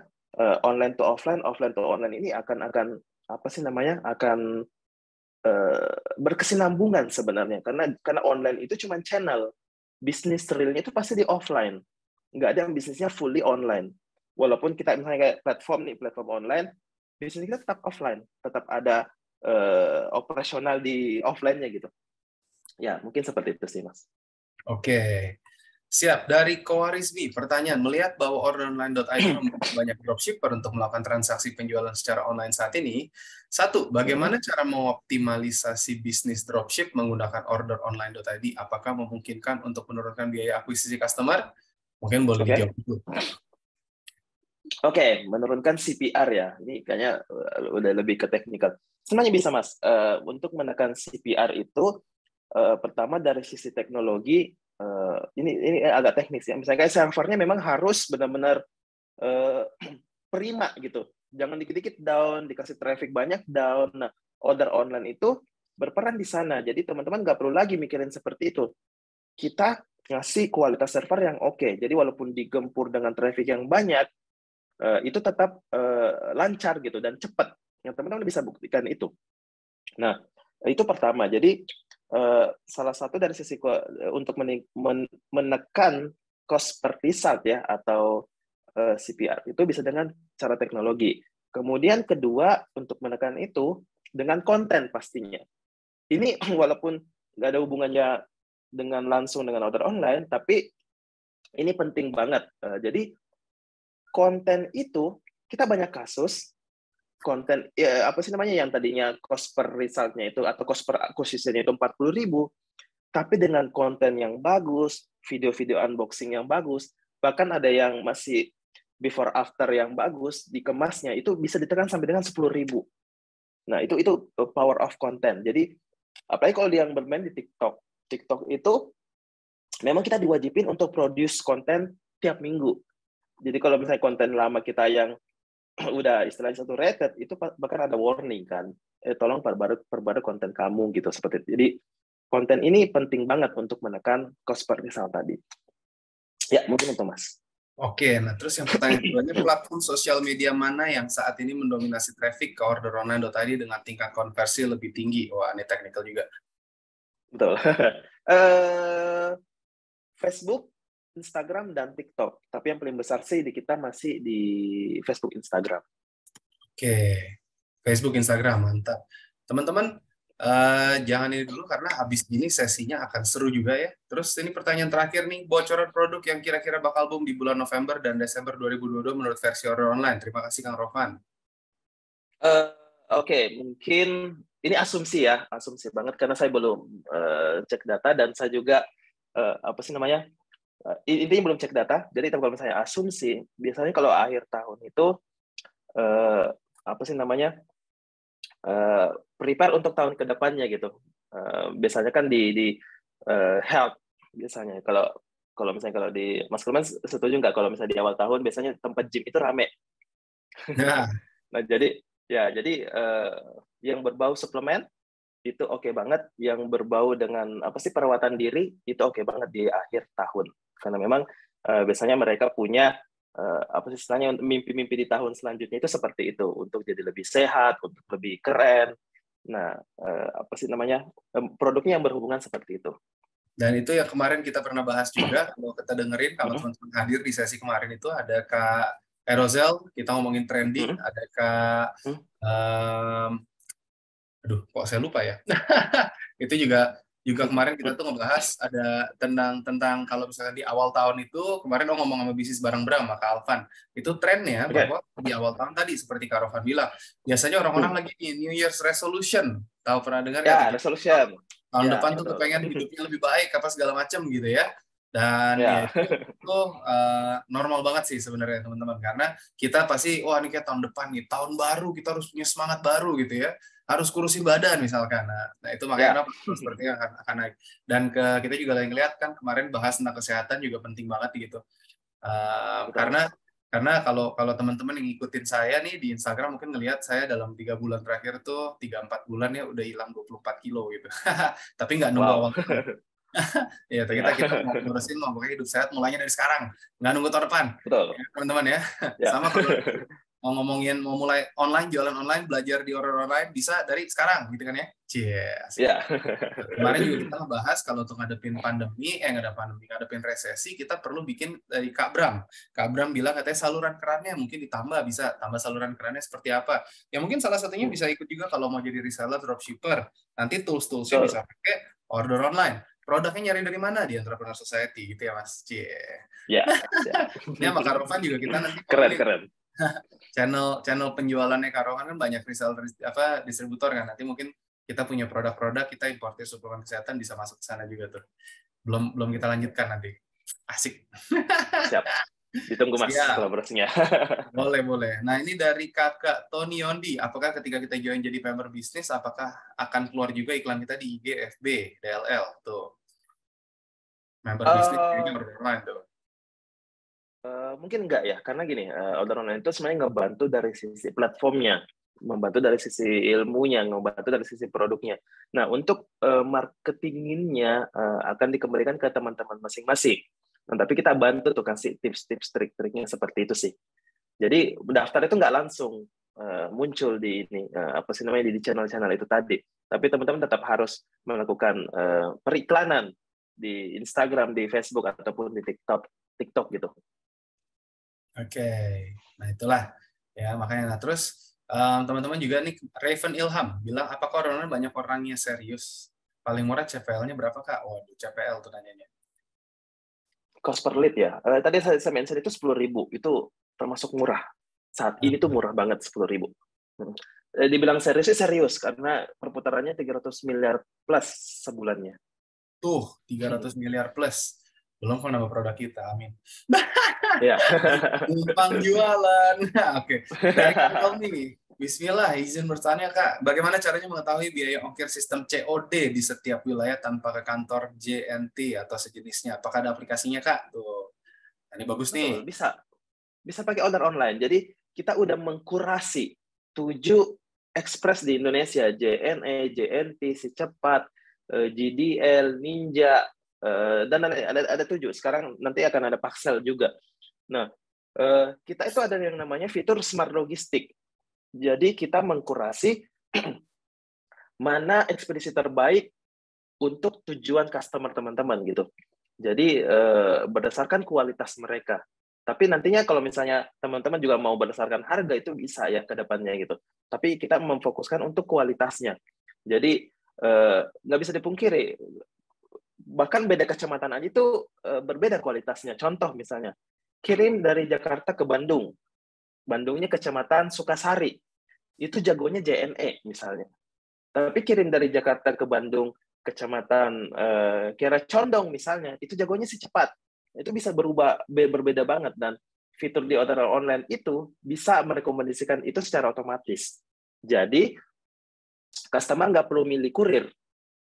online to offline, offline to online ini akan apa sih namanya? Akan berkesinambungan sebenarnya. Karena online itu cuma channel. Bisnis realnya itu pasti di offline. Nggak ada yang bisnisnya fully online. Walaupun kita misalnya kayak platform online, bisnis kita tetap offline, tetap ada operasional di offline-nya gitu. Ya, mungkin seperti itu sih, Mas. Oke. Siap. Dari Kowarisbi, pertanyaan. Melihat bahwa orderonline.id membuat banyak dropshipper untuk melakukan transaksi penjualan secara online saat ini, satu, bagaimana cara mengoptimalisasi bisnis dropship menggunakan orderonline.id? Apakah memungkinkan untuk menurunkan biaya akuisisi customer? Mungkin boleh dijawab dulu. Oke, menurunkan CPR ya. Ini kayaknya udah lebih ke teknikal. Semuanya bisa, Mas. Untuk menekan CPR itu, pertama dari sisi teknologi, ini agak teknis ya. Misalnya kayak servernya memang harus benar-benar prima gitu. Jangan dikit-dikit down, dikasih traffic banyak down. Nah, order online itu berperan di sana. Jadi teman-teman nggak perlu lagi mikirin seperti itu. Kita ngasih kualitas server yang oke. Jadi walaupun digempur dengan traffic yang banyak, itu tetap lancar gitu dan cepat. Yang teman-teman bisa buktikan itu. Nah, itu pertama. Jadi salah satu dari sisi untuk menekan cost per result ya atau CPR itu bisa dengan cara teknologi. Kemudian kedua untuk menekan itu dengan konten pastinya. Ini walaupun nggak ada hubungannya dengan langsung dengan order online, tapi ini penting banget. Jadi konten itu kita banyak kasus konten ya, apa sih namanya yang tadinya cost per result-nya itu atau cost per acquisition-nya itu 40.000, tapi dengan konten yang bagus, video-video unboxing yang bagus, bahkan ada yang masih before after yang bagus dikemasnya itu bisa ditekan sampai dengan 10.000. Nah, itu power of content. Jadi apalagi kalau dia yang bermain di TikTok. TikTok itu memang kita diwajibin untuk produce konten tiap minggu. Jadi kalau misalnya konten lama kita yang udah istilahnya satu rated, itu bahkan ada warning kan, tolong perbarui konten kamu gitu seperti itu. Jadi konten ini penting banget untuk menekan cost per result tadi. Ya, mungkin itu, Mas. Oke, nah terus yang pertanyaan keduanya, platform sosial media mana yang saat ini mendominasi traffic ke orderonline.id dengan tingkat konversi lebih tinggi? Wah, ini technical juga. Betul. Facebook, Instagram, dan TikTok. Tapi yang paling besar sih di kita masih di Facebook, Instagram. Oke, Facebook, Instagram, mantap. Teman-teman, jangan ini dulu karena habis gini sesinya akan seru juga ya. Terus ini pertanyaan terakhir nih, bocoran produk yang kira-kira bakal boom di bulan November dan Desember 2022 menurut versi order online. Terima kasih Kang Rovan. Oke, mungkin ini asumsi ya, asumsi banget karena saya belum cek data dan saya juga apa sih namanya, intinya belum cek data. Jadi kalau misalnya asumsi, biasanya kalau akhir tahun itu apa sih namanya, prepare untuk tahun kedepannya gitu. Biasanya kan di health biasanya. Kalau misalnya kalau di Mas Kulman setuju nggak kalau misalnya di awal tahun biasanya tempat gym itu rame. Nah, Nah jadi yang berbau suplemen itu oke banget, yang berbau dengan apa sih perawatan diri itu oke banget di akhir tahun karena memang biasanya mereka punya apa sih istilahnya mimpi-mimpi di tahun selanjutnya itu seperti itu untuk jadi lebih sehat, untuk lebih keren. Nah, apa sih namanya, produknya yang berhubungan seperti itu. dan itu yang kemarin kita pernah bahas juga, kalau kita dengerin, kalau teman-teman hadir di sesi kemarin itu ada Kak Erozel, kita ngomongin trending, ada Kak, aduh, kok saya lupa ya. Itu juga kemarin kita tuh ngebahas ada tentang kalau misalnya di awal tahun itu, kemarin ngomong sama bisnis bareng Bram, Kak Alvan, itu trennya bahwa di awal tahun tadi, seperti Kak Rovan bilang, biasanya orang-orang lagi New Year's resolution, tahu pernah dengar Ya, nggak? resolution. Tahun Ya, depan tuh betul. kepengen hidupnya lebih baik apa segala macam gitu ya, dan ya Ya. itu normal banget sih sebenarnya teman-teman, karena kita pasti wah ini kayak tahun depan nih tahun baru kita harus punya semangat baru gitu ya, harus kurusin badan misalkan. Nah itu makanya Ya. sepertinya akan naik, dan kita juga lagi ngeliat kan kemarin bahas tentang kesehatan juga penting banget gitu. Betul. Karena kalau teman-teman yang ngikutin saya nih di Instagram mungkin ngelihat saya dalam 3 bulan terakhir tuh 3-4 bulan ya udah hilang 24 kilo gitu. Tapi nggak nunggu awal Wow. tahun. Ya, Ya. kita mau ngurusin mau pokoknya hidup sehat mulainya dari sekarang, nggak nunggu tahun depan. Betul. Ya, teman-teman ya. Ya. Sama kalau mau ngomongin mau mulai online, jualan online, belajar di order online bisa dari sekarang gitu kan ya. Cie. Ya. Kemarin juga kita ngebahas kalau untuk ngadepin pandemi, ngadepin resesi, kita perlu bikin dari Kak Bram. Kak Bram bilang katanya saluran kerannya mungkin ditambah, bisa tambah saluran kerannya seperti apa. Ya mungkin salah satunya bisa ikut juga kalau mau jadi reseller, dropshipper. Nanti tools-toolsnya bisa Betul. pakai order online. Produknya nyari dari mana? Di Entrepreneur Society gitu ya Mas. Cie. Ya. Ya. Ini sama Kak Rovan juga kita nanti mau nih Keren. channel penjualannya Kak Rovan kan banyak reseller distributor kan. Nanti mungkin kita punya produk-produk, kita importir suplemen kesehatan bisa masuk ke sana juga tuh. Belum kita lanjutkan nanti. Asik. Siap. Ditunggu Mas Siap. kolaborasinya. Boleh. Nah ini dari Kakak Tony Yondi. Apakah ketika kita join jadi member bisnis, apakah akan keluar juga iklan kita di IG, FB, DLL tuh? Member bisnis kayaknya order online tuh. Mungkin enggak ya, karena gini, order online itu sebenarnya ngebantu dari sisi platformnya, membantu dari sisi ilmunya, ngebantu dari sisi produknya. Nah, untuk marketingnya akan dikembalikan ke teman-teman masing-masing. Nah, tapi kita bantu tuh kasih tips-tips, trik-triknya seperti itu sih. Jadi daftar itu nggak langsung muncul di ini apa sih namanya di channel-channel itu tadi. Tapi teman-teman tetap harus melakukan periklanan di Instagram, di Facebook ataupun di TikTok gitu. Oke, nah itulah ya makanya. Nah terus teman-teman juga nih Raven Ilham bilang apakah orang banyak orangnya serius? Paling murah CPL-nya berapa Kak? Waduh, CPL tuh nanyanya. Cost per lead ya. Tadi saya mention itu 10.000 itu termasuk murah. Saat ini tuh murah banget 10.000. Dibilang serius sih serius karena perputarannya 300 miliar plus sebulannya. Tuh 300 miliar plus. Belum kalau nama produk kita, amin. Ya. Numpang jualan. Oke. Dari Kak Tommy, Bismillah, izin bertanya Kak, bagaimana caranya mengetahui biaya ongkir sistem COD di setiap wilayah tanpa ke kantor JNT atau sejenisnya? Apakah ada aplikasinya Kak? Tuh, ini bagus nih. Betul, bisa pakai order online. Jadi kita udah mengkurasi 7 ekspres di Indonesia, JNE, JNT, Si Cepat, GDL, Ninja, Dan ada 7. Sekarang nanti akan ada Paxel juga. Nah, kita itu ada yang namanya fitur smart logistik. Jadi kita mengkurasi mana ekspedisi terbaik untuk tujuan customer teman-teman gitu. Jadi berdasarkan kualitas mereka. Tapi nantinya kalau misalnya teman-teman juga mau berdasarkan harga itu bisa ya ke depannya gitu. Tapi kita memfokuskan untuk kualitasnya. Jadi nggak bisa dipungkiri, bahkan beda kecamatan aja itu berbeda kualitasnya. Contoh misalnya, kirim dari Jakarta ke Bandung. Bandungnya kecamatan Sukasari. Itu jagonya JNE misalnya. Tapi kirim dari Jakarta ke Bandung, kecamatan Kiara Condong misalnya, itu jagonya si cepat. Itu bisa berbeda banget, dan fitur di orderan online itu bisa merekomendasikan itu secara otomatis. Jadi customer nggak perlu milih kurir,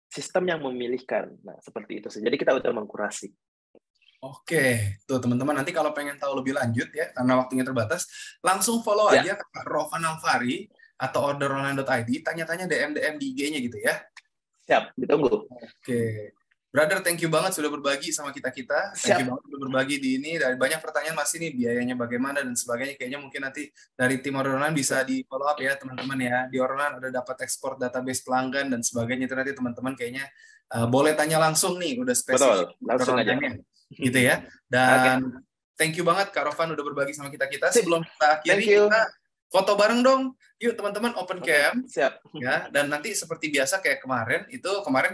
sistem yang memilihkan. Nah, seperti itu sih. Jadi kita udah mengkurasi. Oke, tuh teman-teman, nanti kalau pengen tahu lebih lanjut ya, karena waktunya terbatas, langsung follow aja Kak Rovan Alvari atau orderonline.id, tanya-tanya DM di IG-nya gitu ya. Siap, ditunggu. Oke. Brother, thank you banget sudah berbagi sama kita-kita. Thank you banget sudah berbagi di ini. Dari banyak pertanyaan masih nih, biayanya bagaimana dan sebagainya. Kayaknya mungkin nanti dari tim Orderonline bisa di follow up ya teman-teman ya. Di Orderonline ada dapat ekspor database pelanggan dan sebagainya. Itu nanti teman-teman kayaknya boleh tanya langsung nih, udah spesifik. Betul, langsung aja. Gitu ya. Dan thank you banget Kak Rovan udah berbagi sama kita-kita. Sebelum kita akhiri, kita foto bareng dong. Yuk teman-teman, open cam. Siap. Ya, dan nanti seperti biasa kayak kemarin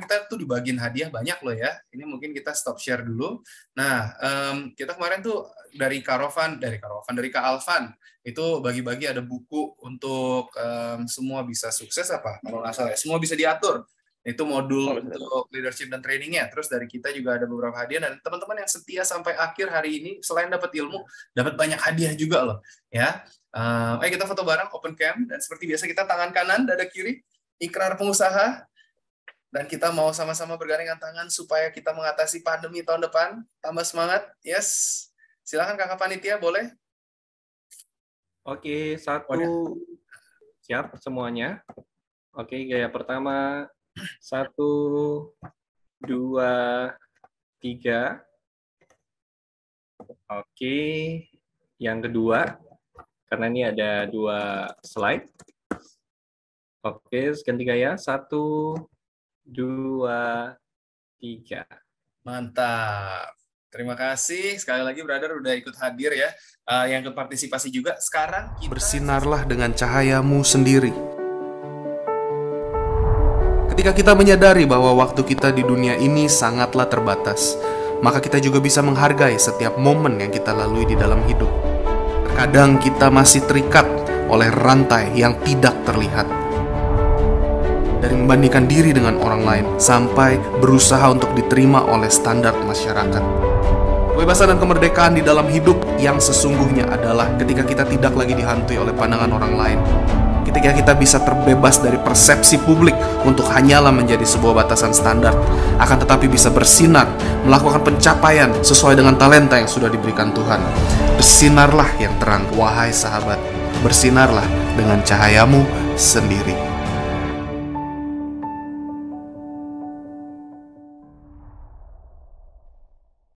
kita tuh dibagiin hadiah banyak loh ya. Ini mungkin kita stop share dulu. Nah, kita kemarin tuh dari Kak Alvan itu bagi-bagi ada buku untuk semua bisa sukses apa? Kalau nggak salah ya, semua bisa diatur. Itu modul untuk leadership dan trainingnya. Terus dari kita juga ada beberapa hadiah, dan teman-teman yang setia sampai akhir hari ini selain dapat ilmu, dapat banyak hadiah juga loh ya. Ayo kita foto bareng, open cam, dan seperti biasa kita tangan kanan, dada kiri, ikrar pengusaha, dan kita mau sama-sama bergandengan tangan supaya kita mengatasi pandemi tahun depan. Tambah semangat, yes. Silakan kakak panitia, boleh? Oke, siap semuanya. Oke, gaya pertama, 1, 2, 3. Oke, yang kedua, karena ini ada 2 slide. Oke, ganti gaya. 1, 2, 3. Mantap. Terima kasih. Sekali lagi, brother, udah ikut hadir ya. Yang ikut partisipasi juga. Sekarang kita... Bersinarlah dengan cahayamu sendiri. Ketika kita menyadari bahwa waktu kita di dunia ini sangatlah terbatas, maka kita juga bisa menghargai setiap momen yang kita lalui di dalam hidup. Terkadang kita masih terikat oleh rantai yang tidak terlihat. Dari membandingkan diri dengan orang lain, sampai berusaha untuk diterima oleh standar masyarakat. Kebebasan dan kemerdekaan di dalam hidup yang sesungguhnya adalah ketika kita tidak lagi dihantui oleh pandangan orang lain. Ketika kita bisa terbebas dari persepsi publik untuk hanyalah menjadi sebuah batasan standar, akan tetapi bisa bersinar, melakukan pencapaian sesuai dengan talenta yang sudah diberikan Tuhan. Bersinarlah yang terang, wahai sahabat. Bersinarlah dengan cahayamu sendiri.